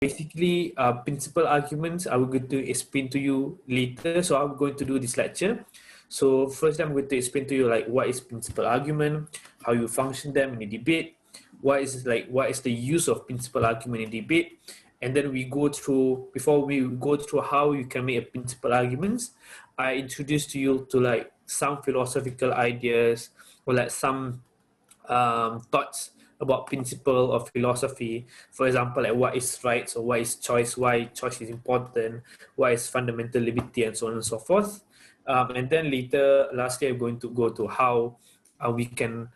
basically principal arguments I will going to explain to you later. So I'm going to do this lecture. So first I'm going to explain to you like what is principal argument, how you function them in a debate, what is the use of principal argument in debate, and then we go through, before we go through how you can make a principal arguments, I introduce to you to like some philosophical ideas or like some thoughts about principle of philosophy. For example, like what is rights or what is choice, why choice is important, what is fundamental liberty, and so on and so forth. And then later, lastly, I'm going to go to how we can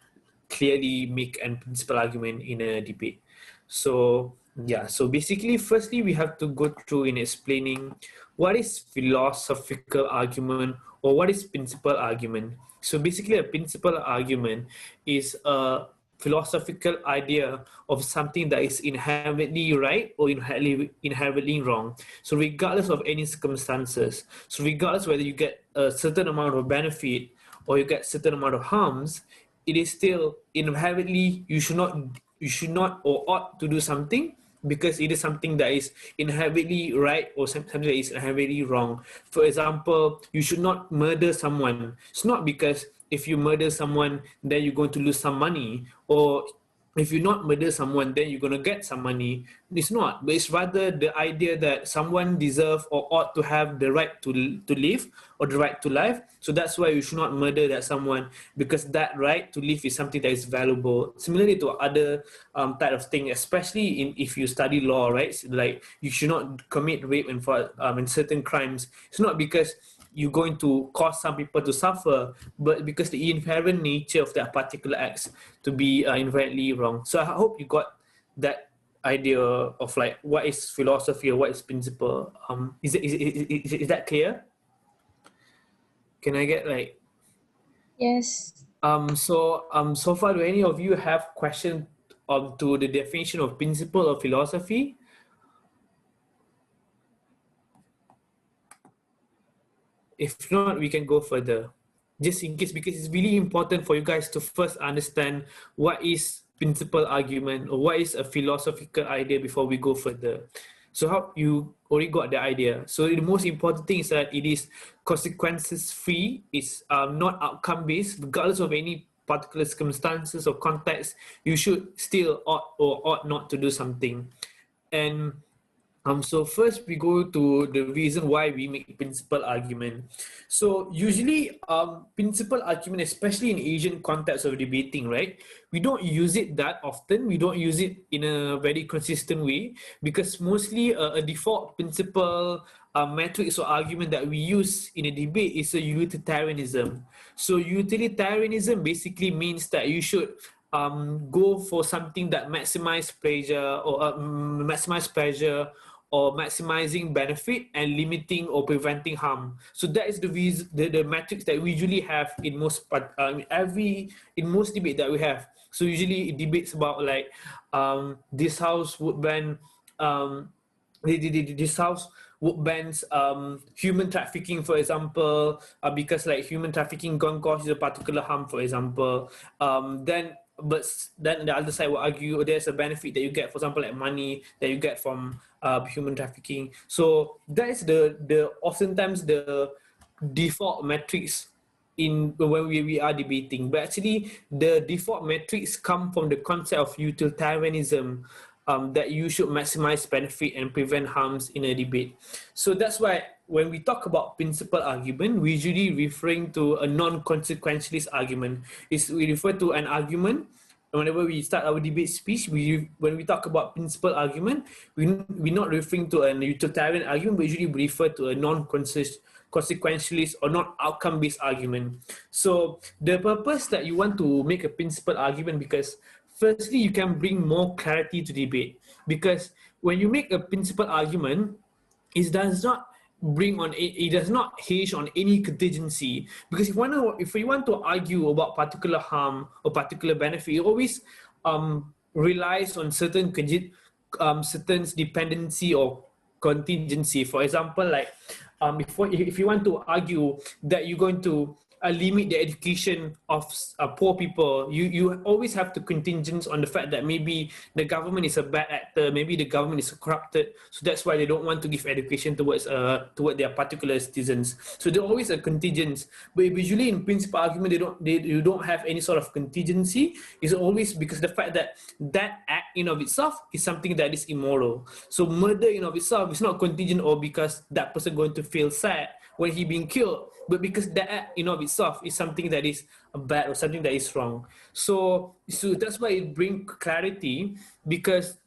clearly make a principal argument in a debate. So yeah, so basically, firstly, we have to go through in explaining what is philosophical argument or what is principal argument. So basically, a principal argument is a philosophical idea of something that is inherently right or inherently wrong. So regardless of any circumstances, so regardless whether you get a certain amount of benefit or you get certain amount of harms, it is still inherently you should not or ought to do something because it is something that is inherently right or something that is inherently wrong. For example, you should not murder someone. It's not because if you murder someone, then you're going to lose some money, or if you not murder someone, then you're going to get some money. It's not, but it's rather the idea that someone deserve or ought to have the right to live or the right to life. So that's why you should not murder that someone, because that right to live is something that is valuable. Similarly to other type of thing, especially if you study law, right? Like you should not commit rape and for in certain crimes. It's not because you're going to cause some people to suffer, but because the inherent nature of that particular acts to be inherently wrong. So I hope you got that idea of like what is philosophy or what is principle. Is that clear? Can I get like? Yes. So far, do any of you have questions to the definition of principle of philosophy? If not, we can go further. Just in case, because it's really important for you guys to first understand what is principal argument or what is a philosophical idea before we go further. So how you already got the idea. So the most important thing is that it is consequences free. It's not outcome based, regardless of any particular circumstances or context. You should still ought or ought not to do something. And so first we go to the reason why we make principal argument. So usually principal argument, especially in Asian context of debating, right? We don't use it that often. We don't use it in a very consistent way because mostly a default principle metrics or argument that we use in a debate is a utilitarianism. So utilitarianism basically means that you should go for something that maximize pleasure or maximizing benefit and limiting or preventing harm. So that is the reason, the metrics that we usually have in most debate that we have. So usually it debates about like this house would ban this house would ban human trafficking, for example, because like human trafficking can cause a particular harm, for example. But then the other side will argue there's a benefit that you get, for example, like money that you get from human trafficking. So that is the oftentimes the default metrics in when we are debating. But actually, the default metrics come from the concept of utilitarianism, that you should maximize benefit and prevent harms in a debate. So that's why when we talk about principal argument, we usually referring to a non-consequentialist argument. We refer to an argument. Whenever we start our debate speech, when we talk about principal argument, we're not referring to an utilitarian argument, but usually we refer to a non-consequentialist or not outcome-based argument. So the purpose that you want to make a principal argument, because firstly, you can bring more clarity to debate. Because when you make a principal argument, it does not hinge on any contingency. Because if you want to argue about particular harm or particular benefit, it always relies on certain dependency or contingency. For example, like if you want to argue that you're going to limit the education of poor people. You always have to contingent on the fact that maybe the government is a bad actor, maybe the government is corrupted, so that's why they don't want to give education toward their particular citizens. So there's always a contingent. But usually in principal argument, you don't have any sort of contingency. It's always because the fact that that act in of itself is something that is immoral. So murder in of itself is not contingent or because that person going to feel sad when he being killed, but because that act in of itself is something that is bad or something that is wrong. So that's why it brings clarity, because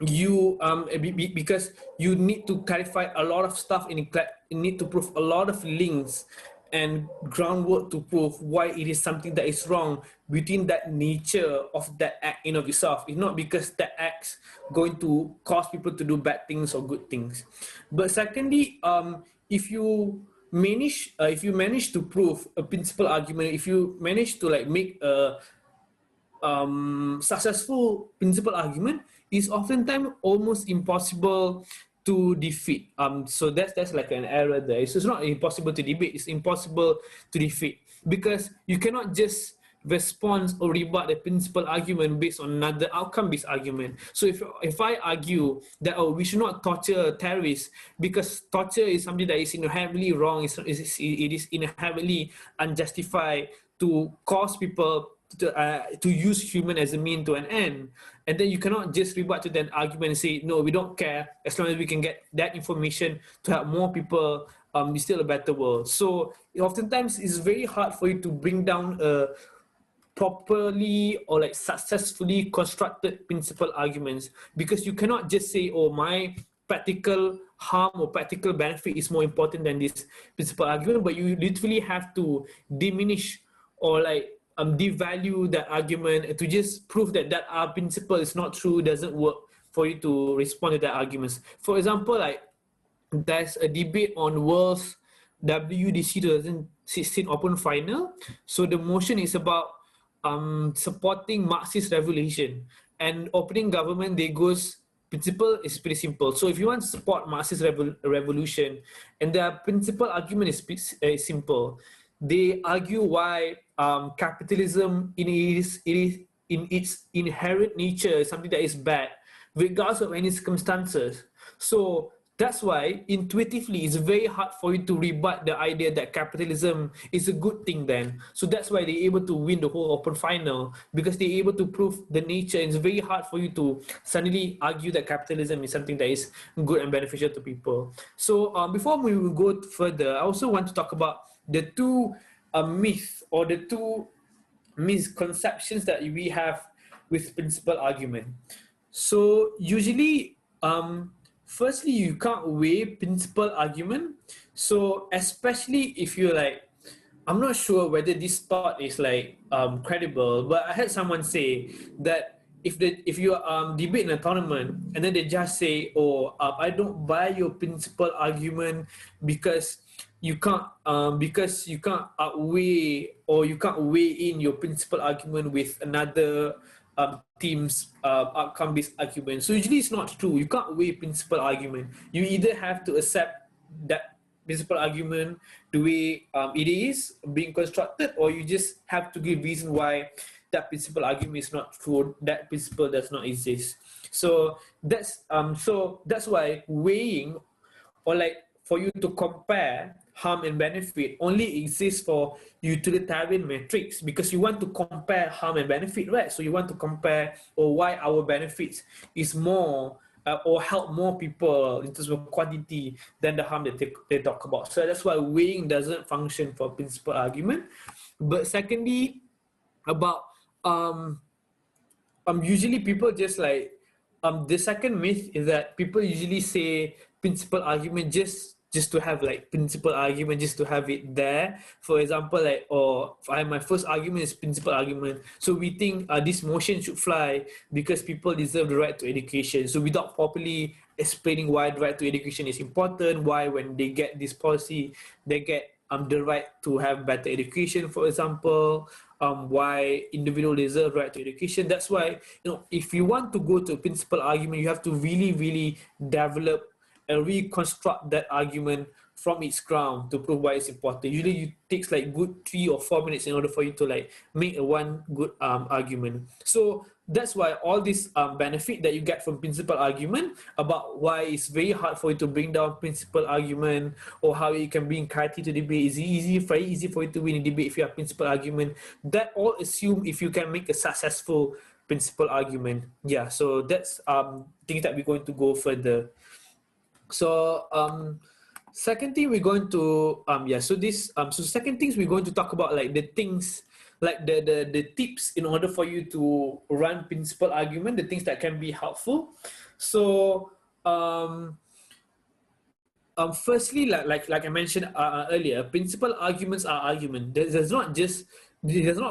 because you need to clarify a lot of stuff, and you need to prove a lot of links and groundwork to prove why it is something that is wrong between that nature of that act in of itself. It's not because that act's going to cause people to do bad things or good things. But secondly, if you manage to prove a principal argument, if you manage to like make a successful principal argument, is oftentimes almost impossible to defeat. So that's like an error there. So it's not impossible to debate, it's impossible to defeat, because you cannot just respond or rebut the principal argument based on another outcome-based argument. So if I argue that we should not torture terrorists because torture is something that is inherently wrong, it is inherently unjustified to cause people to use human as a mean to an end, and then you cannot just rebut to that argument and say, no, we don't care, as long as we can get that information to help more people, it's still a better world. So oftentimes it's very hard for you to bring down a properly or like successfully constructed principal arguments, because you cannot just say, oh, my practical harm or practical benefit is more important than this principal argument, but you literally have to diminish or like devalue that argument to just prove that our principle is not true, doesn't work, for you to respond to that arguments. For example, like there's a debate on World's WDC 2016 Open Final. So the motion is about supporting Marxist revolution, and opening government, they goes principle is pretty simple. So if you want to support Marxist revolution, and the principal argument is simple, they argue why capitalism in its inherent nature is something that is bad, regardless of any circumstances. So that's why intuitively it's very hard for you to rebut the idea that capitalism is a good thing then. So that's why they're able to win the whole open final, because they're able to prove the nature. It's very hard for you to suddenly argue that capitalism is something that is good and beneficial to people. So before we go further, I also want to talk about the two myths or the two misconceptions that we have with principal argument. So usually, firstly, you can't weigh principal argument. So especially if you're like, I'm not sure whether this thought is like credible, but I heard someone say that if you debate in a tournament and then they just say, oh, I don't buy your principal argument because you can't outweigh, or you can't weigh in your principal argument with another team's outcome-based argument. So usually it's not true. You can't weigh principal argument. You either have to accept that principal argument the way it is being constructed, or you just have to give reason why that principal argument is not true, that principle does not exist. So that's why weighing, or like for you to compare harm and benefit, only exists for utilitarian metrics, because you want to compare harm and benefit, right? So you want to compare why our benefits is more or help more people in terms of quantity than the harm that they talk about. So that's why weighing doesn't function for principal argument. But secondly, about usually people just like the second myth is that people usually say principal argument just to have like principal argument, just to have it there. For example, like, my first argument is principal argument, so we think this motion should fly because people deserve the right to education. So without properly explaining why the right to education is important, why when they get this policy, they get the right to have better education, for example, why individual deserve right to education. That's why, if you want to go to a principal argument, you have to really, really develop and reconstruct that argument from its ground to prove why it's important. Usually it takes like good 3 or 4 minutes in order for you to like make a one good argument. So that's why all this benefit that you get from principal argument about why it's very hard for you to bring down principal argument, or how you can bring clarity to debate is very easy for you to win a debate if you have principal argument. That all assume if you can make a successful principal argument. Yeah, so that's things that we're going to go further. So second thing we're going to so second things we're going to talk about, like the things, like the tips in order for you to run principal argument, the things that can be helpful. So firstly, like I mentioned earlier, principal arguments are argument. It does not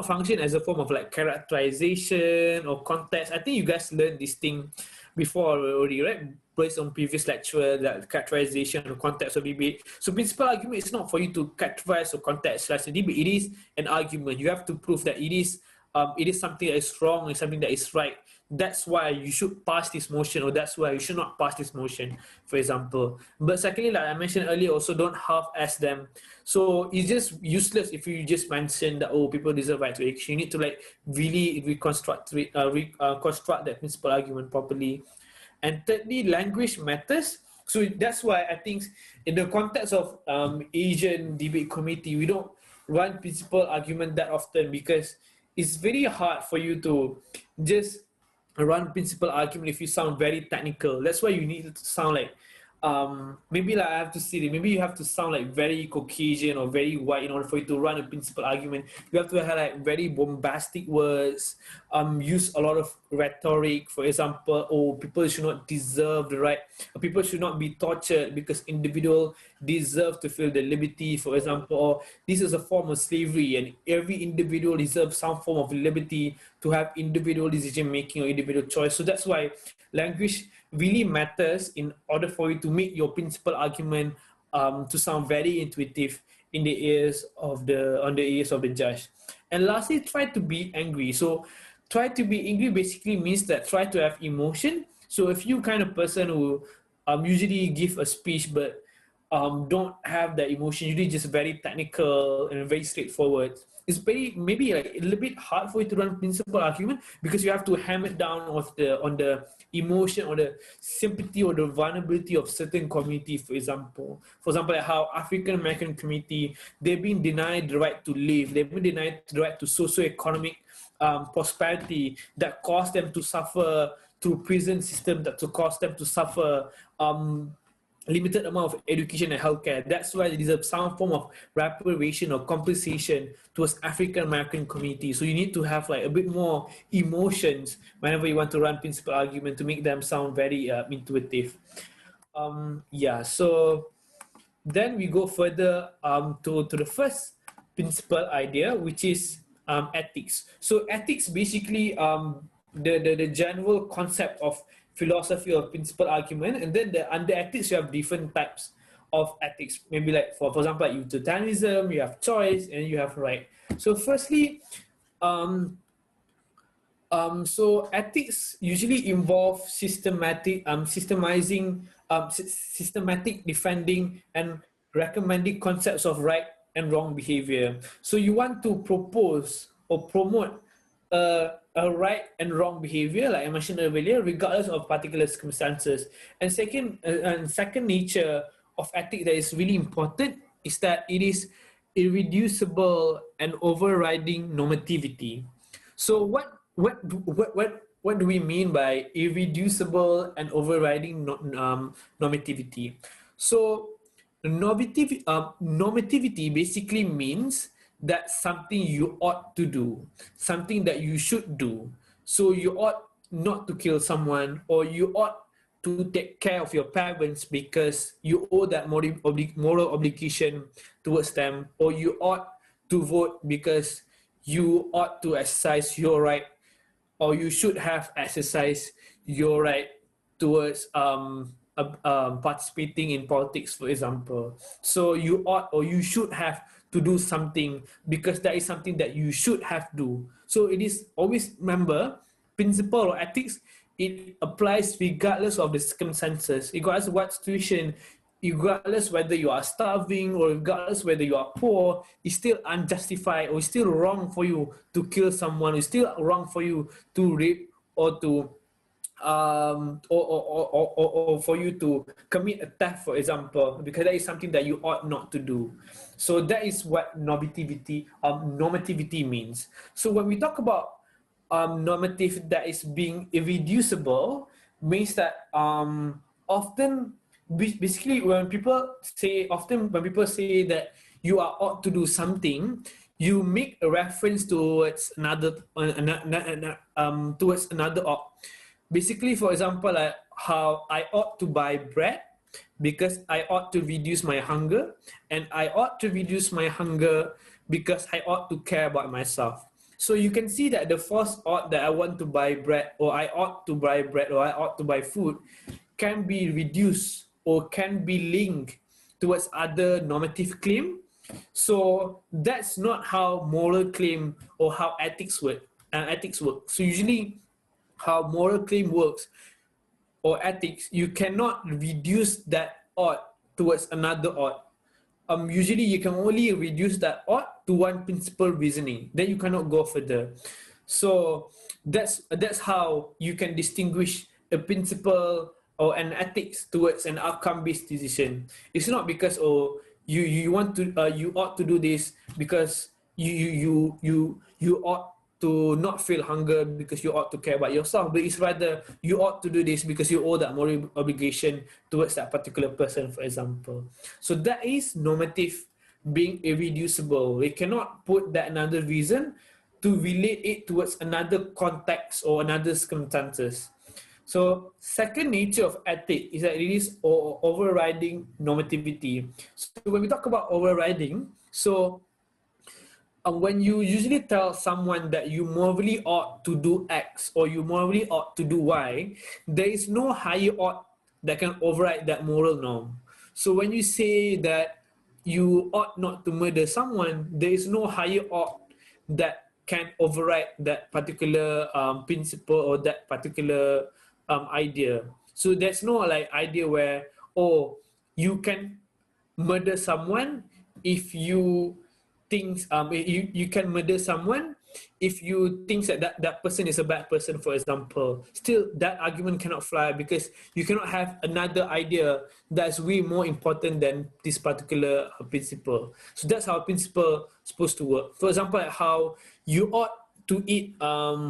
function as a form of like characterization or context. I think you guys learned this thing before already, right? Based on previous lecture, that characterization or context of debate. So principal argument is not for you to characterize or contextualize the debate. It is an argument. You have to prove that it is something that is wrong and something that is right. That's why you should pass this motion, or that's why you should not pass this motion, for example. But secondly, like I mentioned earlier, also don't half-ass them. So it's just useless if you just mention that, oh, people deserve right to education. You need to like really reconstruct that principal argument properly. And thirdly, language matters. So that's why I think in the context of Asian debate committee, we don't run principal argument that often, because it's very hard for you to just run principal argument if you sound very technical. That's why you need to sound like maybe like I have to say it, maybe you have to sound like very Caucasian or very white in order for you to run a principal argument. You have to have like very bombastic words, use a lot of rhetoric. For example, oh, people should not deserve the right, people should not be tortured because individual deserve to feel the liberty, for example, or this is a form of slavery and every individual deserves some form of liberty to have individual decision making or individual choice. So that's why language really matters in order for you to make your principal argument to sound very intuitive in the ears of the judge. And lastly, try to be angry. So try to be angry basically means that try to have emotion. So if you kind of person who usually give a speech but don't have that emotion, usually just very technical and very straightforward, it's very maybe like a little bit hard for you to run principal argument, because you have to hammer down on the emotion or the sympathy or the vulnerability of certain community. For example, like how African American community, they've been denied the right to live, they've been denied the right to socio-economic prosperity that caused them to suffer through prison system, that to cause them to suffer limited amount of education and healthcare. That's why there is some form of reparation or compensation towards African American community. So you need to have like a bit more emotions whenever you want to run principal argument to make them sound very intuitive. So then we go further to the first principal idea, which is ethics. So ethics basically the general concept of philosophy of principal argument, and then under ethics you have different types of ethics. Maybe like for example, like utilitarianism, you have choice, and you have right. So firstly, so ethics usually involve systematic defending and recommending concepts of right and wrong behavior. So you want to propose or promote a right and wrong behavior, like I mentioned earlier, regardless of particular circumstances. And second nature of ethics that is really important is that it is irreducible and overriding normativity. So what do we mean by irreducible and overriding normativity? So normativity basically means that something you ought to do, something that you should do. So you ought not to kill someone, or you ought to take care of your parents because you owe that moral obligation towards them, or you ought to vote because you ought to exercise your right, or you should have exercised your right towards participating in politics, for example. So you ought or you should have to do something because that is something that you should have do. So it is always, remember, principle or ethics, it applies regardless of the circumstances, regardless of what situation regardless whether you are starving or regardless whether you are poor, it's still unjustified or it's still wrong for you to kill someone. It's still wrong for you to rape or to or for you to commit a theft, for example, because that is something that you ought not to do. So that is what normativity means. So when we talk about normative that is being irreducible, means that often basically when people say that you are ought to do something, you make a reference towards towards another ought. Basically, for example, like how I ought to buy bread because I ought to reduce my hunger, and I ought to reduce my hunger because I ought to care about myself. So you can see that the first ought that I want to buy bread, or I ought to buy bread, or I ought to buy food, can be reduced or can be linked towards other normative claim. So that's not how moral claim or how ethics work. So usually, how moral claim works or ethics, you cannot reduce that ought towards another ought. Usually you can only reduce that ought to one principal reasoning. Then you cannot go further. So that's how you can distinguish a principle or an ethics towards an outcome-based decision. It's not because you want to you ought to do this because you ought to not feel hunger because you ought to care about yourself, but it's rather you ought to do this because you owe that moral obligation towards that particular person, for example. So that is normative being irreducible. We cannot put that another reason to relate it towards another context or another circumstances. So second nature of ethic is that it is overriding normativity. So when we talk about overriding, so when you usually tell someone that you morally ought to do X or you morally ought to do Y, there is no higher ought that can override that moral norm. So when you say that you ought not to murder someone, there is no higher ought that can override that particular principle or that particular idea. So there's no like idea where, oh, you can murder someone if you think you can murder someone if you think that person is a bad person, for example. Still, that argument cannot fly because you cannot have another idea that's way more important than this particular principle. So that's how a principle is supposed to work. For example, like how you ought to eat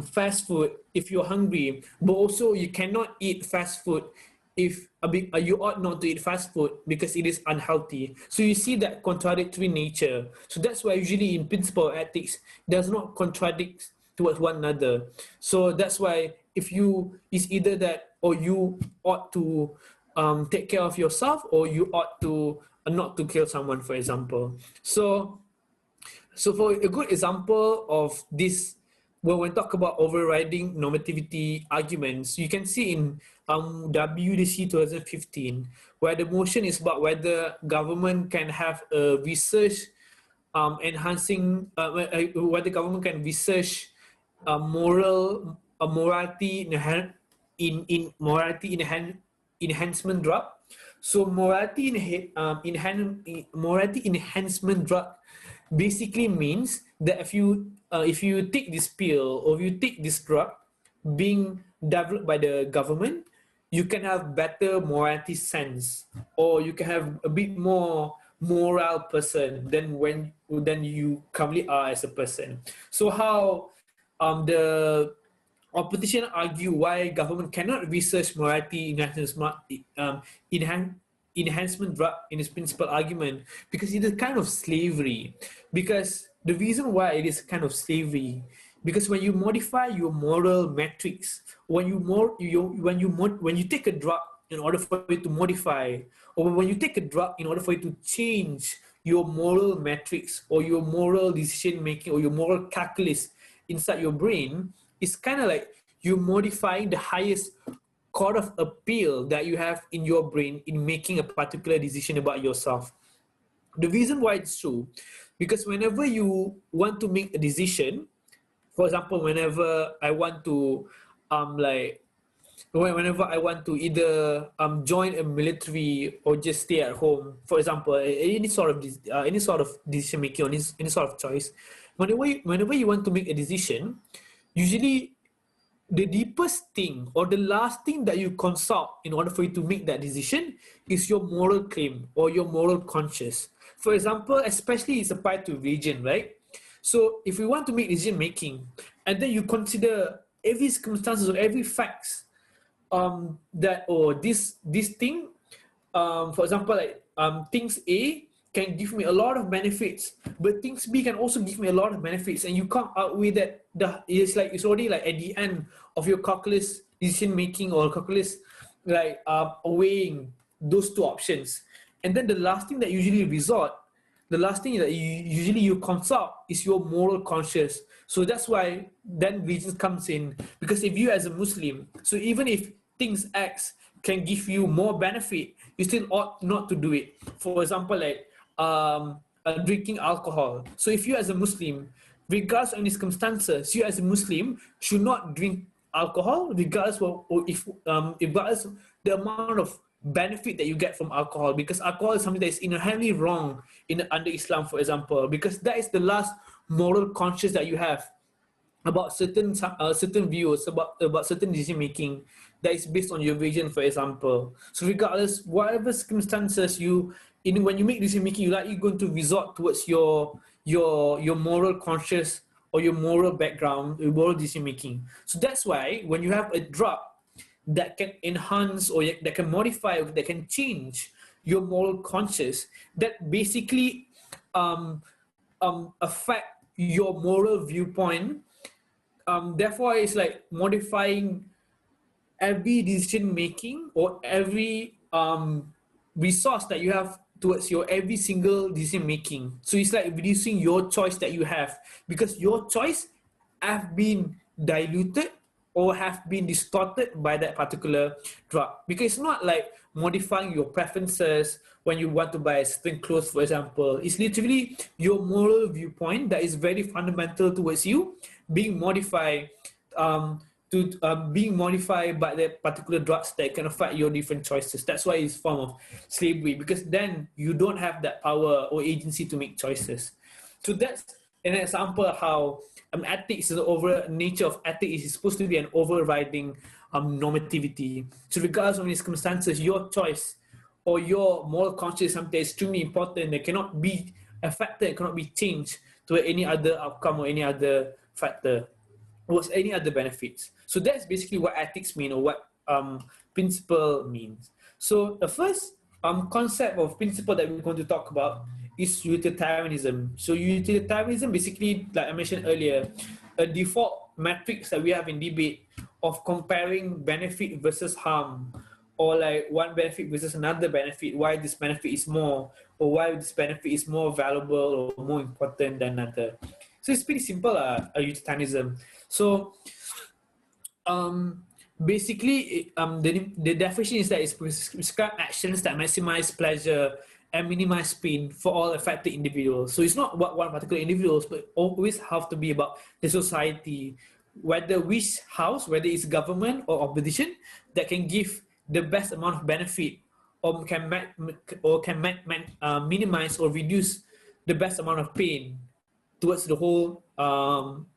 fast food if you're hungry, but also you cannot eat fast food if you ought not to eat fast food because it is unhealthy. So you see that contradictory nature. So that's why usually in principle ethics does not contradict towards one another. So that's why if you is either that or you ought to take care of yourself or you ought to not to kill someone, for example. So for a good example of this, when we talk about overriding normativity arguments, you can see in WDC 2015, where the motion is about whether government can have a research whether government can research morality enhancement drug. So morality enhancement drug basically means that if you take this pill or if you take this drug being developed by the government, you can have better morality sense, or you can have a bit more moral person than you currently are as a person. So how the opposition argue why government cannot research morality enhancement drug in its principal argument, because it is kind of slavery. Because the reason why it is kind of slavery, because when you modify your moral metrics, when you take a drug in order for it to modify, or when you take a drug in order for it to change your moral metrics or your moral decision making or your moral calculus inside your brain, it's kind of like you're modifying the highest court of appeal that you have in your brain in making a particular decision about yourself. The reason why it's true, because whenever you want to make a decision, for example, whenever I want to like whenever I want to either join a military or just stay at home, for example, any sort of decision making or any sort of choice, whenever you want to make a decision, usually the deepest thing or the last thing that you consult in order for you to make that decision is your moral claim or your moral conscience. For example, especially it's applied to religion, right? So if you want to make decision making and then you consider every circumstances or every facts that or this thing, for example, like things A can give me a lot of benefits, but things B can also give me a lot of benefits, and you can't outweigh that. It's already like at the end of your calculus decision making or calculus, like weighing those two options, and then the last thing that usually resort, the last thing that you consult is your moral conscience. So that's why then religion comes in, because if you as a Muslim, so even if things X can give you more benefit, you still ought not to do it. For example, like drinking alcohol. So if you as a Muslim, regardless of any circumstances, you as a Muslim should not drink alcohol, regardless of, or if regardless of the amount of benefit that you get from alcohol, because alcohol is something that is inherently wrong in under Islam, for example, because that is the last moral conscience that you have about certain views about certain decision making that is based on your vision, for example. So regardless, whatever circumstances when you make decision making, you're going to resort towards your moral conscience or your moral background, your moral decision making. So that's why when you have a drug that can enhance or that can modify or that can change your moral conscience, that basically affect your moral viewpoint. Therefore, it's like modifying every decision making or every resource that you have towards your every single decision making. So it's like reducing your choice that you have, because your choice have been diluted or have been distorted by that particular drug. Because it's not like modifying your preferences when you want to buy certain clothes, for example. It's literally your moral viewpoint that is very fundamental towards you being modified being modified by the particular drugs that can affect your different choices. That's why it's a form of slavery, because then you don't have that power or agency to make choices. So that's an example of how ethics is the nature of ethics is supposed to be an overriding normativity. So regardless of any circumstances, your choice or your moral conscience is something extremely important that cannot be affected, cannot be changed to any other outcome or any other factor or any other benefits. So that's basically what ethics mean, or what principle means. So the first concept of principle that we're going to talk about is utilitarianism. So utilitarianism, basically, like I mentioned earlier, a default metrics that we have in debate of comparing benefit versus harm, or like one benefit versus another benefit, why this benefit is more, or why this benefit is more valuable or more important than another. So it's pretty simple, utilitarianism. So basically, the definition is that it's prescribed actions that maximize pleasure and minimize pain for all affected individuals. So it's not about one particular individual, but always have to be about the society, whether which house, whether it's government or opposition, that can give the best amount of benefit or can minimize or reduce the best amount of pain towards the whole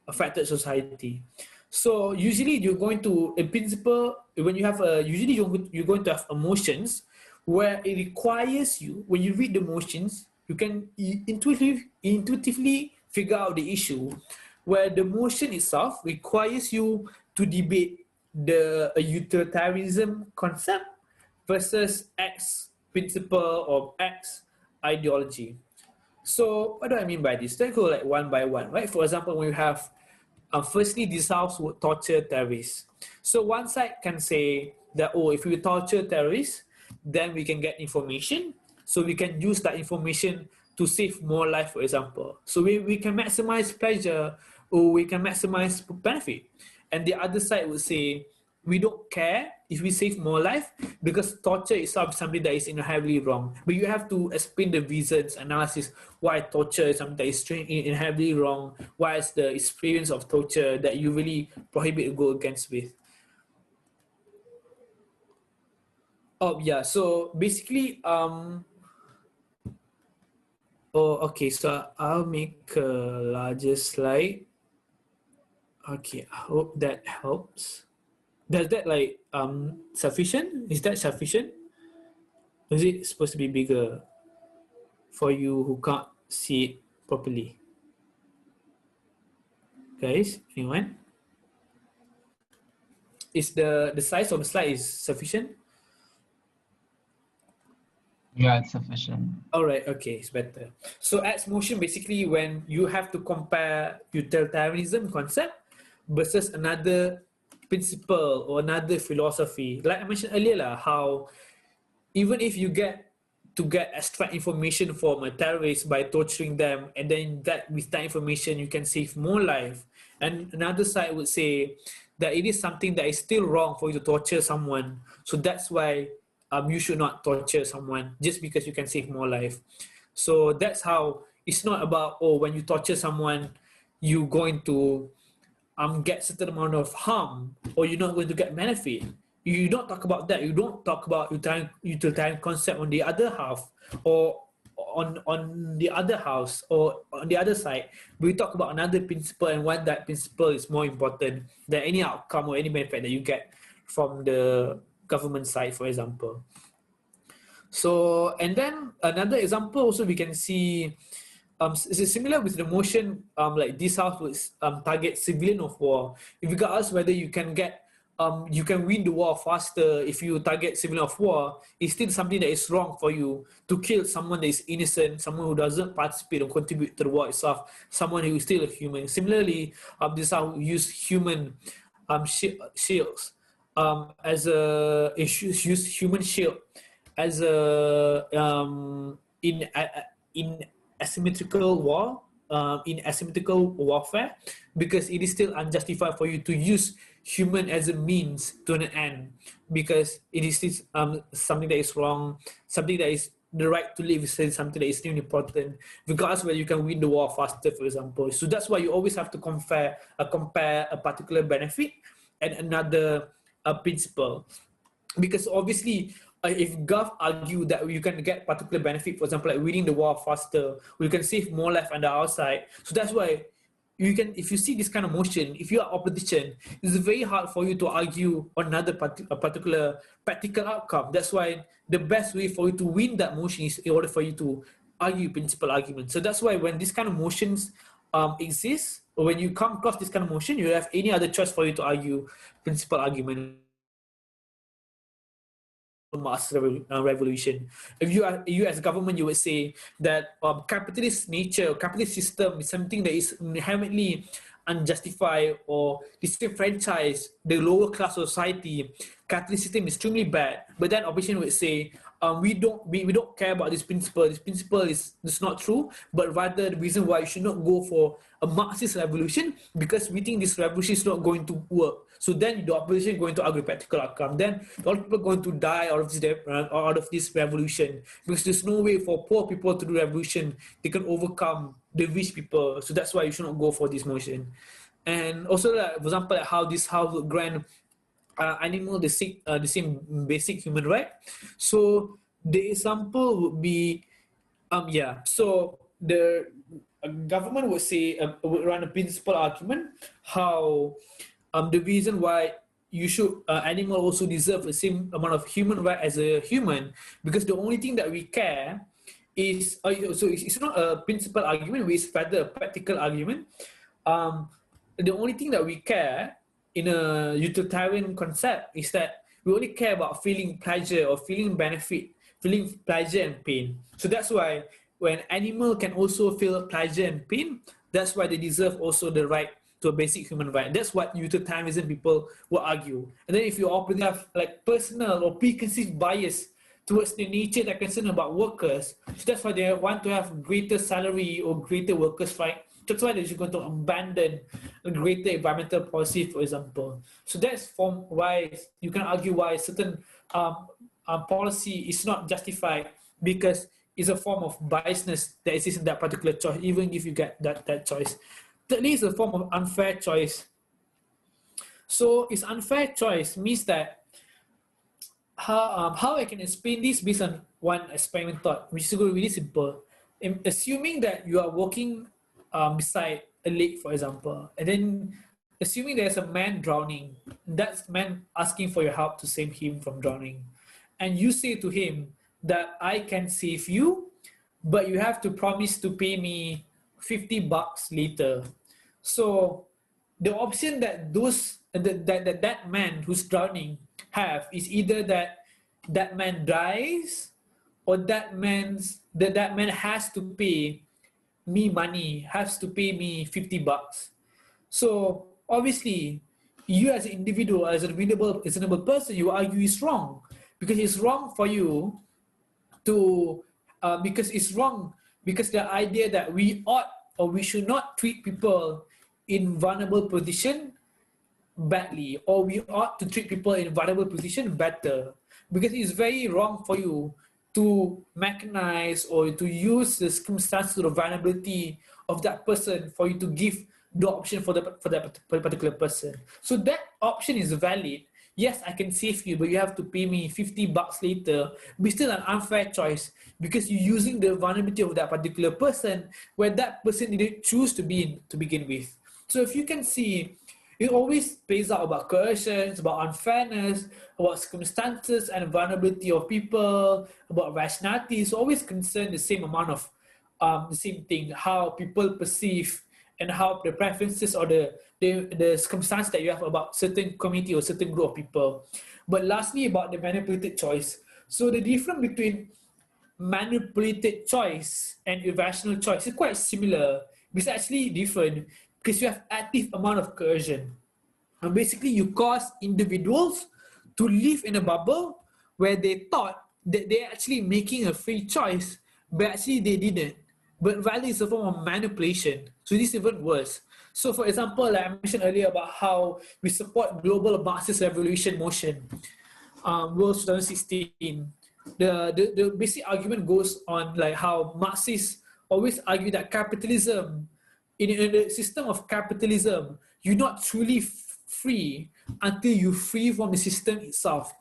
affected society. So usually you're going to, in principle, when you have usually you're going to have emotions where it requires you, when you read the emotions, you can intuitively figure out the issue, where the motion itself requires you to debate the utilitarianism concept versus X principle or X ideology. So what do I mean by this? Let's go like one by one, right? For example, when you have, firstly, this house would torture terrorists. So one side can say that, oh, if we torture terrorists, then we can get information. So we can use that information to save more life, for example. So we can maximize pleasure or we can maximize benefit. And the other side would say, we don't care if we save more life because torture itself is something that is inherently wrong. But you have to explain the reasons, analysis, why torture is something that is inherently wrong, why is the experience of torture that you really prohibit to go against with. Oh yeah. So basically, oh okay. So I'll make a larger slide. Okay. I hope that helps. Does that like sufficient? Is that sufficient? Is it supposed to be bigger for you who can't see it properly? Guys, anyone? Is the size of the slide is sufficient? Yeah, it's sufficient. All right, okay, it's better. So X motion basically when you have to compare utilitarianism concept versus another principle or another philosophy. Like I mentioned earlier, how even if you get extract information from a terrorist by torturing them, and then that with that information you can save more life. And another side would say that it is something that is still wrong for you to torture someone. So that's why you should not torture someone just because you can save more life. So that's how it's not about, oh, when you torture someone, you going to get certain amount of harm or you're not going to get benefit. You don't talk about that. You don't talk about utilitarian concept on the other half or on the other house or on the other side. We talk about another principle and why that principle is more important than any outcome or any benefit that you get from the government side, for example. So, and then another example also we can see is similar with the motion like this house would target civilian of war. If you ask whether you can win the war faster if you target civilian of war, it's still something that is wrong for you to kill someone that is innocent, someone who doesn't participate or contribute to the war itself, someone who is still a human. Similarly, this house use human shields as a use human shield as a in asymmetrical war, in asymmetrical warfare, because it is still unjustified for you to use human as a means to an end, because it is still, something that is wrong, something that is the right to live is still something that is still important, regardless whether you can win the war faster, for example. So that's why you always have to compare a particular benefit and another principle, because obviously if Gov argue that you can get particular benefit, for example, like winning the war faster, we can save more life on the outside. So that's why you can, if you see this kind of motion, if you are opposition, it's very hard for you to argue on another a particular practical outcome. That's why the best way for you to win that motion is in order for you to argue principal argument. So that's why when this kind of motions exist, or when you come across this kind of motion, you have any other choice for you to argue principal argument. Revolution. If you as a government, you would say that capitalist nature, capitalist system is something that is inherently unjustified or disenfranchise the lower class society. Capitalist system is extremely bad. But then opposition would say we don't care about this principle. This principle is not true, but rather the reason why you should not go for a Marxist revolution because we think this revolution is not going to work. So then the opposition is going to argue practical outcome. Then a lot of people are going to die out of this revolution, because there's no way for poor people to do revolution. They can overcome the rich people. So that's why you should not go for this motion. And also, for example, like how this house would grant animal the same basic human right. So the example would be so the government would say would run a principal argument how the reason why you should animal also deserve the same amount of human right as a human, because the only thing that we care is so it's not a principal argument, it's rather a practical argument. The only thing that we care in a utilitarian concept is that we only care about feeling pleasure or feeling benefit, feeling pleasure and pain. So that's why when animal can also feel pleasure and pain, that's why they deserve also the right to a basic human right. That's what utilitarianism people will argue. And then if you openly have like personal or preconceived bias towards the nature that concern about workers, so that's why they want to have greater salary or greater workers' right. That's why they're going to abandon a greater environmental policy, for example. So that's from why you can argue why certain policy is not justified, because it's a form of biasness that exists in that particular choice, even if you get that choice. Thirdly, is a form of unfair choice. So it's unfair choice means that how I can explain this based on one experiment thought, which is really simple. Assuming that you are walking beside a lake, for example, and then assuming there's a man drowning, that man asking for your help to save him from drowning, and you say to him that I can save you, but you have to promise to pay me $50 later. So the option that that man who's drowning have is either that man dies, or that man has to pay me money, has to pay me $50. So obviously, you as an individual, as a reasonable person, you argue it's wrong, because it's wrong for you to because it's wrong, because the idea that we ought or we should not treat people in vulnerable position badly, or we ought to treat people in vulnerable position better, because it's very wrong for you to mechanize or to use the circumstances or vulnerability of that person for you to give the option for that particular person. So that option is valid. Yes, I can save you, but you have to pay me $50 later. But still an unfair choice, because you're using the vulnerability of that particular person where that person didn't choose to be in to begin with. So if you can see, it always plays out about coercion, it's about unfairness, about circumstances and vulnerability of people, about rationality. It's always concerned the same amount of the same thing, how people perceive and how the preferences or the circumstance that you have about certain community or certain group of people. But lastly, about the manipulated choice. So the difference between manipulated choice and irrational choice is quite similar. It's actually different because you have active amount of coercion. And basically, you cause individuals to live in a bubble where they thought that they're actually making a free choice, but actually they didn't. But rather it's a form of manipulation. So this is even worse. So for example, like I mentioned earlier about how we support global Marxist revolution motion, World 2016. The basic argument goes on like how Marxists always argue that capitalism, in the system of capitalism, you're not truly free until you free from the system itself.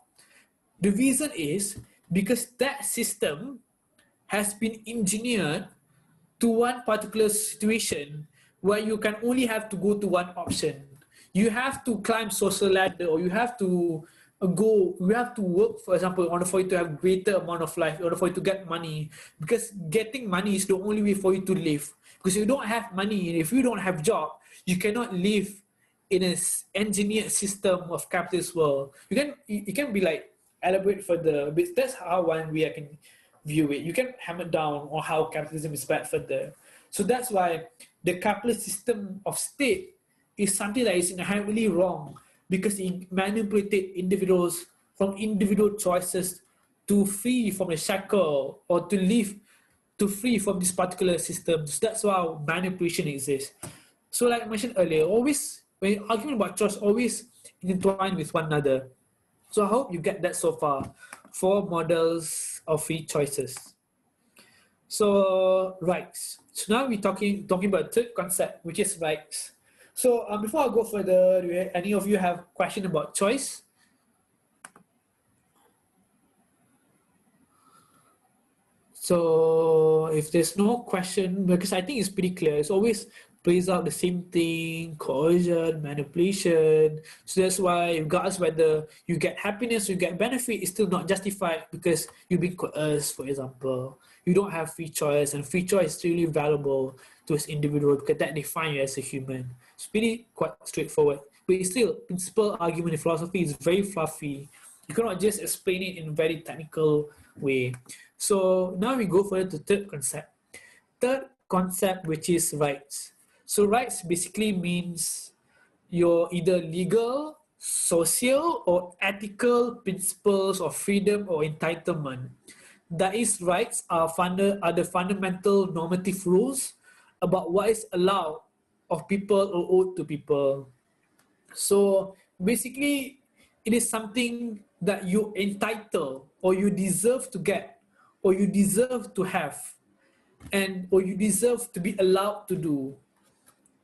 The reason is because that system has been engineered to one particular situation where you can only have to go to one option. You have to climb social ladder, or you have to work, for example, in order for you to have greater amount of life, in order for you to get money, because getting money is the only way for you to live. Because if you don't have money, and if you don't have job, you cannot live in an engineered system of capitalist world. You can be like elaborate further, but that's how one way I can view it. You can hammer down on how capitalism is bad further. So that's why the capitalist system of state is something that is inherently wrong, because it manipulated individuals from individual choices to free from the shackle or to live to free from this particular system. So that's why manipulation exists. So like I mentioned earlier, always when you're arguing about choice, always intertwine with one another. So I hope you get that so far. 4 models of free choices. So rights. So now we're talking about third concept, which is rights. So before I go further, do any of you have question about choice? So if there's no question, because I think it's pretty clear, it's always plays out the same thing, coercion, manipulation. So that's why regardless whether you get happiness or you get benefit, it's still not justified because you've been coerced, for example. You don't have free choice, and free choice is really valuable to an individual because that defines you as a human. It's pretty quite straightforward. But it's still, principal argument in philosophy is very fluffy. You cannot just explain it in a very technical way. So now we go for the third concept. Third concept, which is rights. So rights basically means your either legal, social, or ethical principles of freedom or entitlement. That is, rights are the fundamental normative rules about what is allowed of people or owed to people. So basically, it is something that you entitle or you deserve to get or you deserve to have and or you deserve to be allowed to do,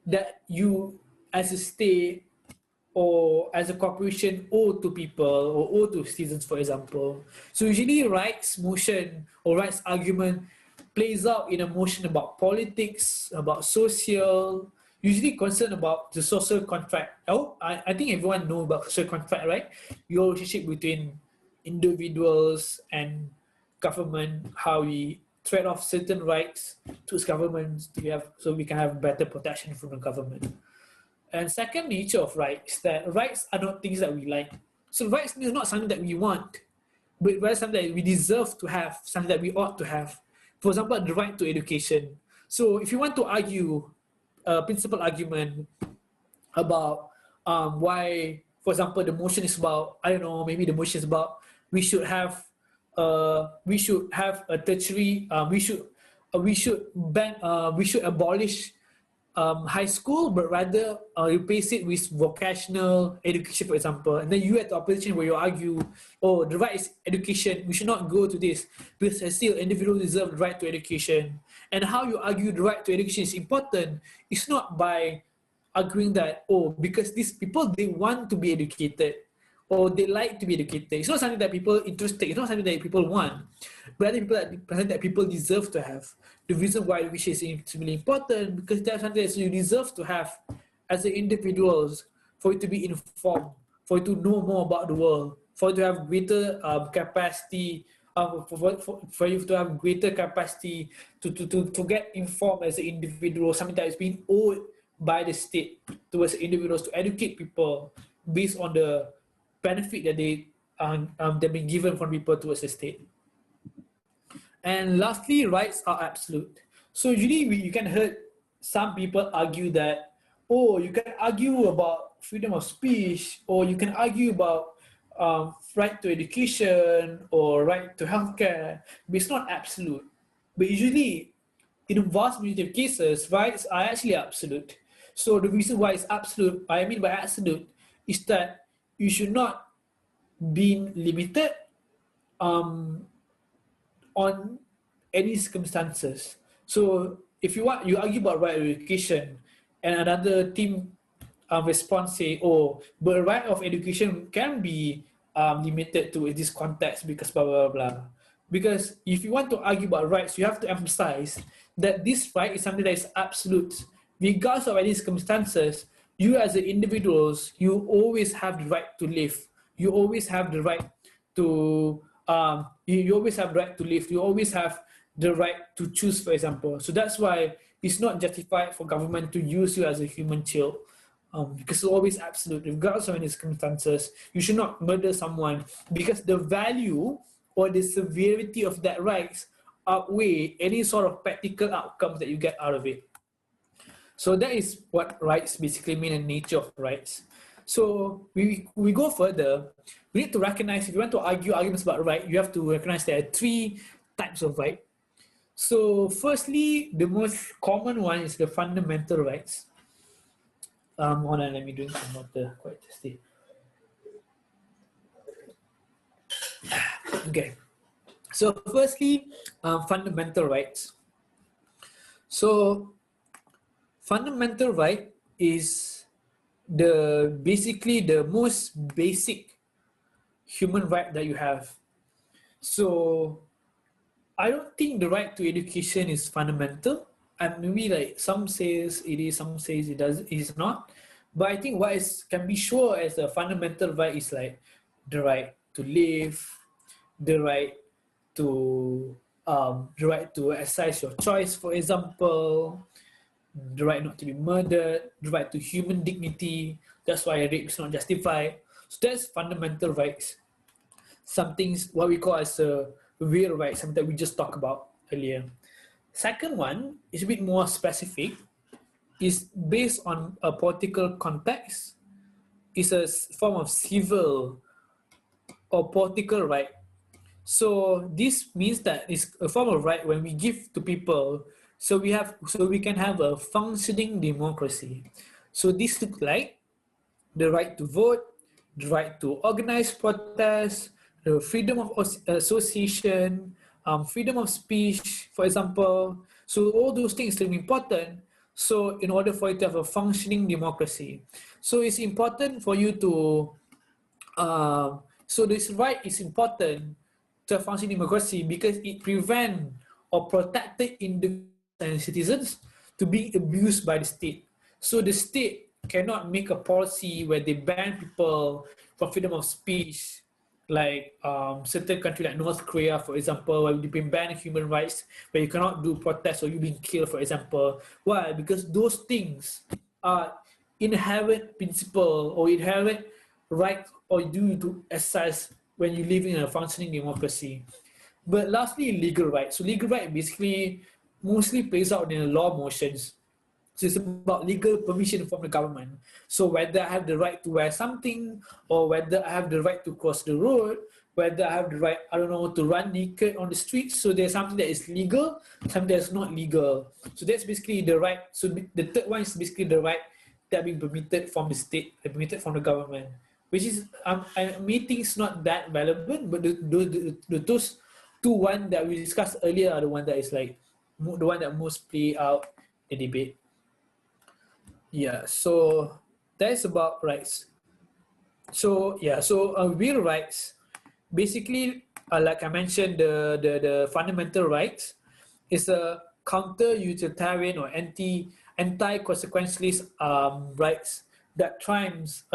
that you as a state or as a corporation owe to people or owe to citizens, for example. So usually rights motion or rights argument plays out in a motion about politics, about social, usually concerned about the social contract. I think everyone know about social contract, right? Your relationship between individuals and government, how we trade off certain rights to governments to have so we can have better protection from the government. And second nature of rights, that rights are not things that we like. So rights is not something that we want, but rather something that we deserve to have, something that we ought to have. For example, the right to education. So if you want to argue a principal argument about why, for example, the motion is about, I don't know, maybe the motion is about we should have a tertiary, we should abolish high school, but rather replace it with vocational education, for example. And then you at the opposition where you argue, oh, the right is education, we should not go to this because still individuals deserve the right to education. And how you argue the right to education is important. It's not by arguing that, oh, because these people, they want to be educated or they like to be educated. It's not something that people interested, it's not something that people want, but something that people deserve to have. The reason why education is extremely important, because that's something that you deserve to have as an individuals, for you to be informed, for you to know more about the world, for you to have greater capacity, for you to have greater capacity to get informed as an individual, something that is being owed by the state towards individuals to educate people based on the benefit that they've been given from people towards the state. And lastly, rights are absolute. So usually you can hear some people argue that, oh, you can argue about freedom of speech, or you can argue about right to education or right to healthcare, but it's not absolute. But usually, in a vast majority of cases, rights are actually absolute. So the reason why it's absolute, I mean by absolute, is that you should not be limited on any circumstances. So if you argue about right to education, and another team response say, oh, but right of education can be limited to this context because blah, blah, blah. Because if you want to argue about rights, you have to emphasize that this right is something that is absolute. Regardless of any circumstances, you as an individuals, you always have the right to live. You always have the right to, you always have the right to live. You always have the right to choose, for example. So that's why it's not justified for government to use you as a human child. Because it's always absolute, regardless of any circumstances. You should not murder someone because the value or the severity of that rights outweigh any sort of practical outcomes that you get out of it. So that is what rights basically mean and nature of rights. So we go further. We need to recognize, if you want to argue arguments about right, you have to recognize there are three types of right. So firstly, the most common one is the fundamental rights. Hold on, let me drink some water. Quite thirsty. Okay. So firstly, fundamental rights. So fundamental right is basically the most basic human right that you have. So I don't think the right to education is fundamental. And maybe like some says it is, some says it is not. But I think what can be sure as a fundamental right is like the right to live, the right to exercise your choice, for example, the right not to be murdered, the right to human dignity. That's why rape is not justified. So that's fundamental rights. Something's what we call as a real right, something that we just talked about earlier. Second one is a bit more specific, is based on a political context, is a form of civil or political right. So this means that it's a form of right when we give to people, so we can have a functioning democracy. So this looks like the right to vote, the right to organize protests, the freedom of association, freedom of speech, for example. So all those things are important. So in order for you to have a functioning democracy, so it's important for you to so this right is important to a functioning democracy because it prevents or protected individuals and citizens to be abused by the state. So the state cannot make a policy where they ban people from freedom of speech, like certain country like North Korea, for example, where they've been banning human rights, where you cannot do protests or you've been killed, for example. Why? Because those things are inherent principle or inherent right or due to exercise when you live in a functioning democracy. But lastly, legal right. So legal right basically mostly plays out in the law motions. So it's about legal permission from the government. So whether I have the right to wear something, or whether I have the right to cross the road, whether I have the right, I don't know, to run naked on the streets. So there's something that is legal, something that's not legal. So that's basically the right. So the third one is basically the right that being permitted from the state, permitted from the government, which is I may think it's not that relevant, but those two one that we discussed earlier are the one that is like the one that most play out the debate. Yeah, so that's about rights. So yeah, so real rights, basically, like I mentioned, the fundamental rights is a counter utilitarian or anti consequentialist rights that trumps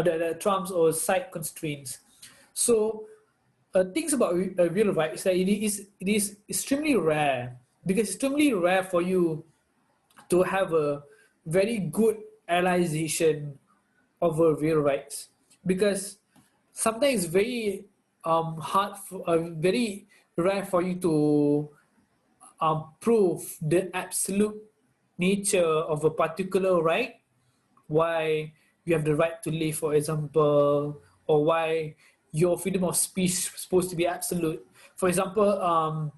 or side constraints. So things about real rights is that it is extremely rare, because it's extremely rare for you to have a very good analyzation of real rights, because sometimes it's very very rare for you to prove the absolute nature of a particular right, why you have the right to live, for example, or why your freedom of speech is supposed to be absolute. For example,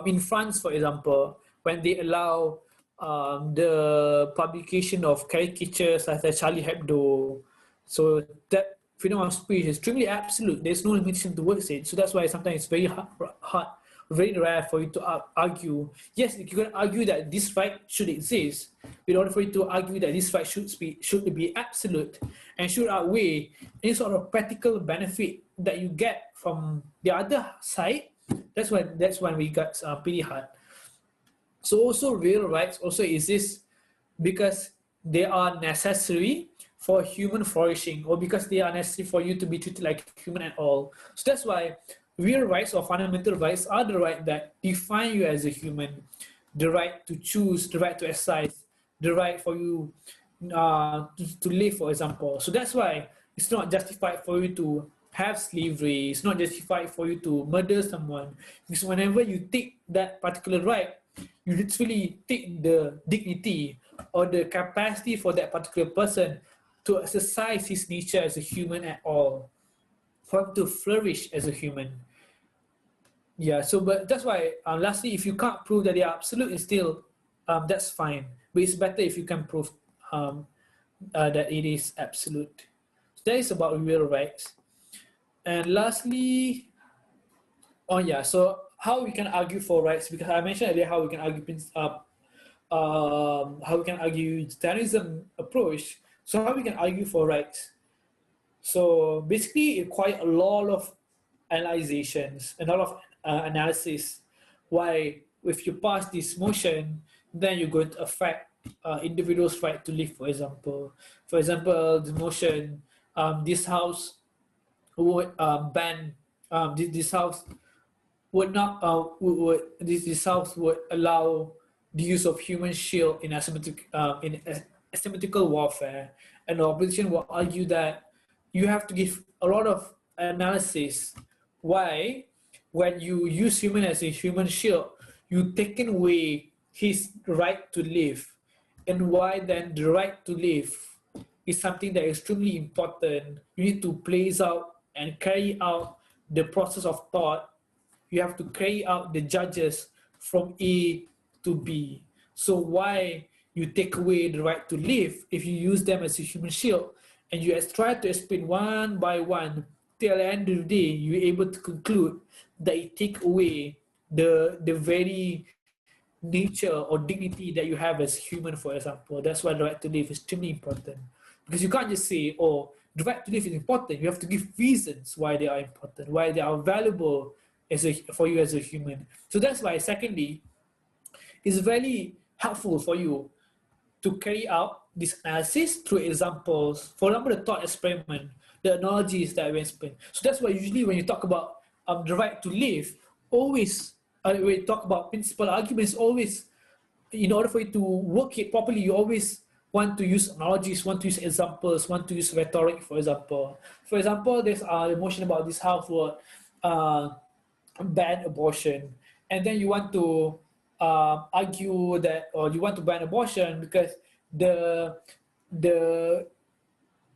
in France, for example, when they allow the publication of caricatures like the Charlie Hebdo, so that freedom of speech is extremely absolute. There's no limitation towards it. So that's why sometimes it's very hard, very rare for you to argue. Yes, you can argue that this right should exist. In order for you to argue that this right should be absolute and should outweigh any sort of practical benefit that you get from the other side, that's when we got pretty hard. So also real rights also exist because they are necessary for human flourishing, or because they are necessary for you to be treated like human at all. So that's why real rights or fundamental rights are the right that define you as a human, the right to choose, the right to exercise, the right for you to live, for example. So that's why it's not justified for you to have slavery. It's not justified for you to murder someone, because whenever you take that particular right, you literally take the dignity or the capacity for that particular person to exercise his nature as a human at all, for him to flourish as a human. Yeah, so but that's why lastly, if you can't prove that they are absolute, it's still that's fine. But it's better if you can prove that it is absolute. So that is about real rights. And lastly, oh yeah, so how we can argue for rights? Because I mentioned earlier how we can argue how we can argue utilitarianism approach. So how we can argue for rights? So basically, it requires a lot of analyzations, a lot of analysis. Why, if you pass this motion, then you're going to affect individuals' right to live. For example, the motion, this house would ban this house would not this house would allow the use of human shield in asymmetrical warfare, and the opposition will argue that you have to give a lot of analysis why, when you use human as a human shield, you taken away his right to live, and why then the right to live is something that is extremely important. You need to place out and carry out the process of thought. You have to carry out the judges from A to B. So why you take away the right to live if you use them as a human shield, and you try to explain one by one, till the end of the day you're able to conclude that it take away the very nature or dignity that you have as human, for example. That's why the right to live is extremely important. Because you can't just say, oh, the right to live is important. You have to give reasons why they are important, why they are valuable for you as a human. So that's why, secondly, it's very helpful for you to carry out this analysis through examples. For example, the thought experiment, the analogies that we explain. So that's why usually when you talk about the right to live, always, when you talk about principal arguments, always, in order for you to work it properly, you always want to use analogies, want to use examples, want to use rhetoric, for example. For example, there's a motion about this house word, ban abortion, and then you want to argue that, or you want to ban abortion because the the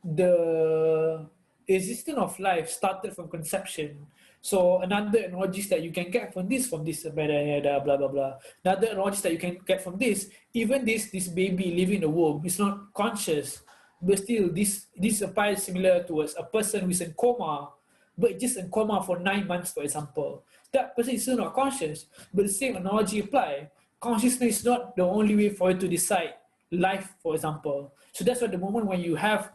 the existence of life started from conception. So another analogies that you can get from this, blah blah blah blah. Another analogies that you can get from this, even this baby living in the womb is not conscious, but still this applies similar towards a person who is in coma, but just in coma for 9 months, for example. That person is still not conscious, but the same analogy apply. Consciousness is not the only way for you to decide life, for example. So that's why the moment when you have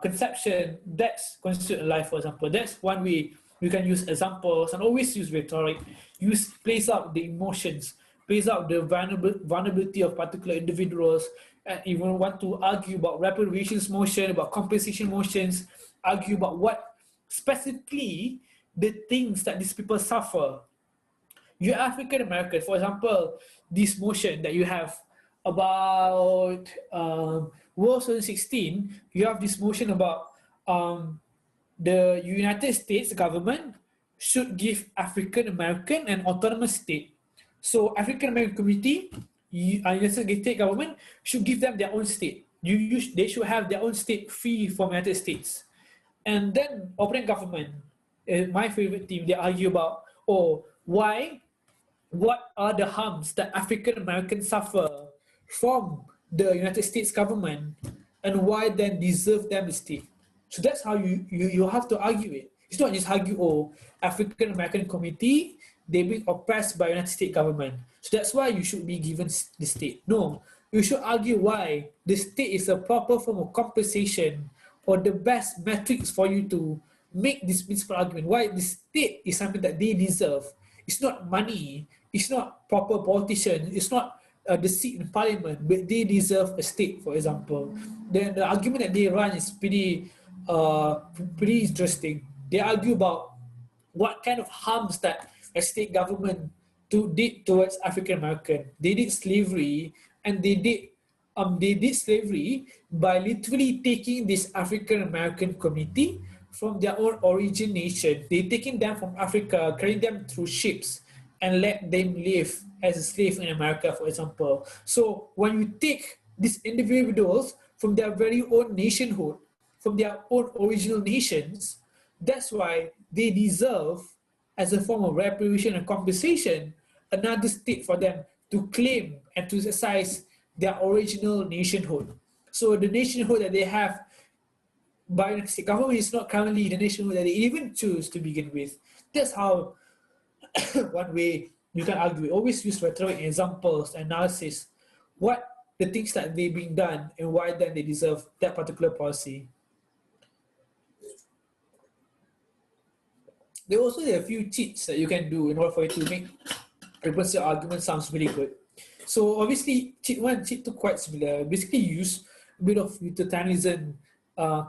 conception, that's constitute life, for example. That's one way you can use examples and always use rhetoric. Plays out the emotions, plays out the vulnerability of particular individuals, and even want to argue about reparations motion, about compensation motions, argue about what specifically the things that these people suffer. You're African American, for example, this motion that you have about World 2016, you have this motion about the United States government should give African American an autonomous state. So African American community, United States government should give them their own state. They should have their own state free from United States. And then opponent government, my favorite team, they argue about, what are the harms that African Americans suffer from the United States government, and why then deserve them the state. So that's how you have to argue it. It's not just argue, African American community, they being oppressed by United States government, so that's why you should be given the state. No, you should argue why the state is a proper form of compensation, or the best metrics for you to make this principal argument, why the state is something that they deserve. It's not money, it's not proper politicians, it's not the seat in parliament, but they deserve a state, for example. Then the argument that they run is pretty interesting. They argue about what kind of harms that a state government did towards African American. They did slavery, and they did slavery by literally taking this African American community from their own origin nation. They taking them from Africa, carrying them through ships, and let them live as a slave in America, for example. So when you take these individuals from their very own nationhood, from their own original nations, that's why they deserve, as a form of reparation and compensation, another state for them to claim and to exercise their original nationhood. So the nationhood that they have by the state government is not currently the nationhood that they even choose to begin with. That's how one way you can argue. Always use rhetoric, examples, analysis, what the things that they've been done and why then they deserve that particular policy. There also are a few cheats that you can do in order for you to make your argument sounds really good. So obviously, cheat 1, cheat 2 quite similar. Basically, use a bit of utilitarianism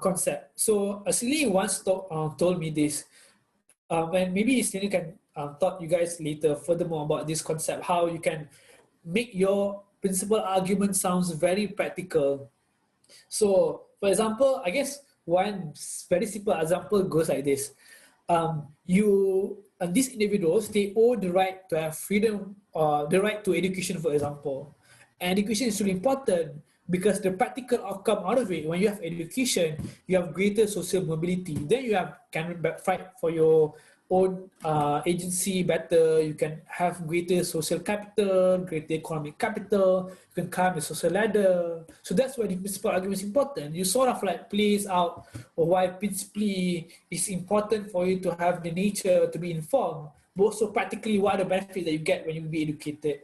concept. So Celine once told me this, and maybe Celine can talk you guys later furthermore about this concept, how you can make your principal argument sounds very practical. So, for example, I guess one very simple example goes like this. These individuals, they owe the right to have freedom, or the right to education, for example. And education is really important because the practical outcome out of it, when you have education, you have greater social mobility. Then you can fight for your own agency better. You can have greater social capital, greater economic capital. You can climb the social ladder. So that's why the principal argument is important. You sort of like plays out why principally it's important for you to have the nature to be informed, but also practically what are the benefits that you get when you be educated.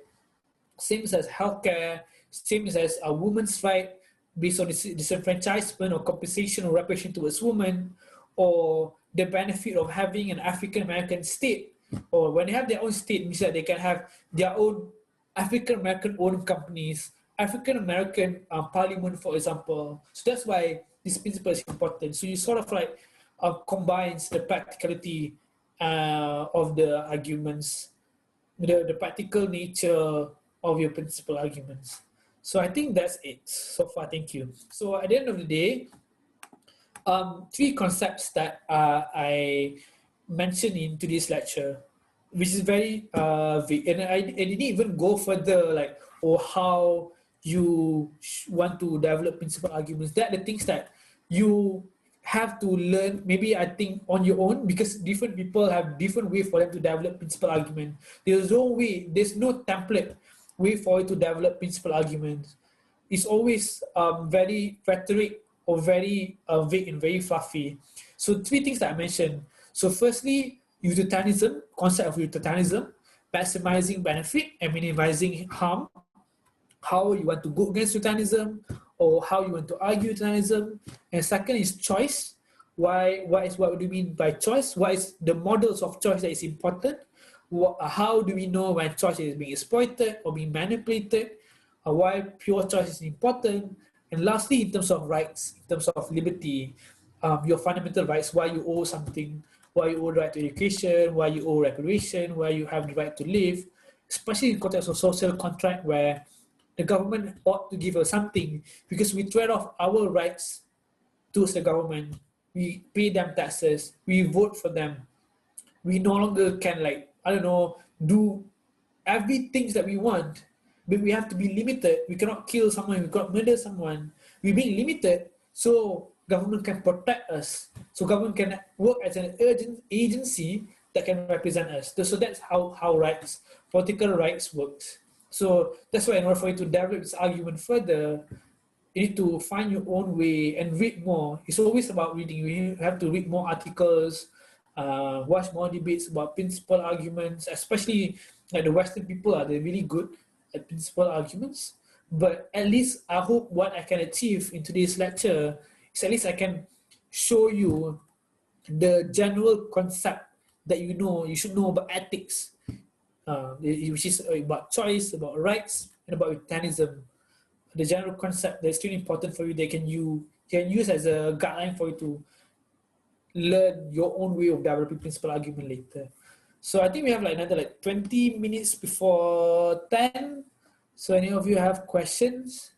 same as healthcare, same as a woman's right based on disenfranchisement or compensation or reparation towards women, or the benefit of having an African American state, or when they have their own state, means that they can have their own African American owned companies, African American parliament, for example. So that's why this principle is important. So you sort of like combines the practicality of the arguments, the practical nature of your principal arguments. So I think that's it so far. Thank you. So at the end of the day, three concepts that I mentioned in today's lecture, which is very vague, and I didn't even go further, like, or how you want to develop principal arguments. That are the things that you have to learn, maybe I think on your own, because different people have different way for them to develop principal argument. There's no way, there's no template way for you to develop principal arguments. It's always very rhetoric or very vague and very fluffy. So three things that I mentioned. So firstly, utilitarianism, concept of utilitarianism, maximizing benefit and minimizing harm, how you want to go against utilitarianism or how you want to argue utilitarianism. And second is choice. What do you mean by choice? What is the models of choice that is important? How do we know when choice is being exploited or being manipulated? Why pure choice is important? And lastly, in terms of rights, in terms of liberty, your fundamental rights, why you owe something, why you owe the right to education, why you owe reparation, why you have the right to live, especially in context of social contract where the government ought to give us something because we trade off our rights towards the government. We pay them taxes, we vote for them. We no longer can, like, I don't know, do everything that we want, but we have to be limited. We cannot kill someone, we cannot murder someone. We're being limited so government can protect us. So government can work as an urgent agency that can represent us. So that's how rights, political rights works. So that's why in order for you to develop this argument further, you need to find your own way and read more. It's always about reading. You have to read more articles, watch more debates about principal arguments, especially like the Western people they're really good at principal arguments. But at least I hope what I can achieve in today's lecture is at least I can show you the general concept that you should know about ethics, which is about choice, about rights, and about utilitarianism. The general concept that's really important for you, you can use as a guideline for you to learn your own way of developing principal argument later. So I think we have like another 20 minutes before 10. So any of you have questions?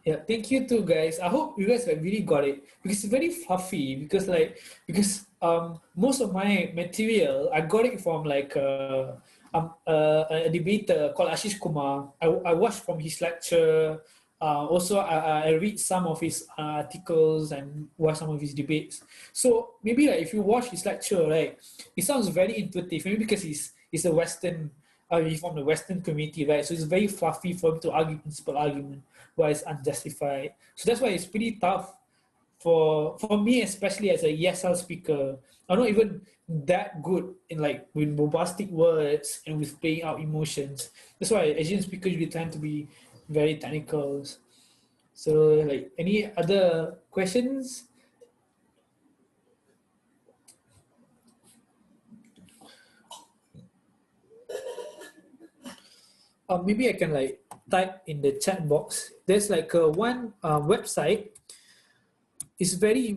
Yeah, thank you too, guys. I hope you guys really got it because it's very fluffy. Because most of my material I got it from a debater called Ashish Kumar. I watched from his lecture. Also, I read some of his articles and watch some of his debates. So maybe if you watch his lecture, right, it sounds very intuitive. Maybe because he's a Western. He's from the Western community, right? So it's very fluffy for him to argue principal argument why it's unjustified. So that's why it's pretty tough for me, especially as a ESL speaker. I'm not even that good in with bombastic words and with playing out emotions. That's why Asian speakers usually tend to be very technical. So any other questions? Maybe I can type in the chat box. There's one website. It's very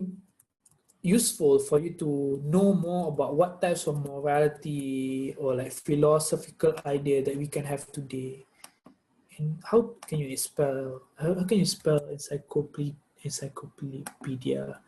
useful for you to know more about what types of morality or philosophical idea that we can have today. And how can you spell? How can you spell encyclopedia? Encyclopedia.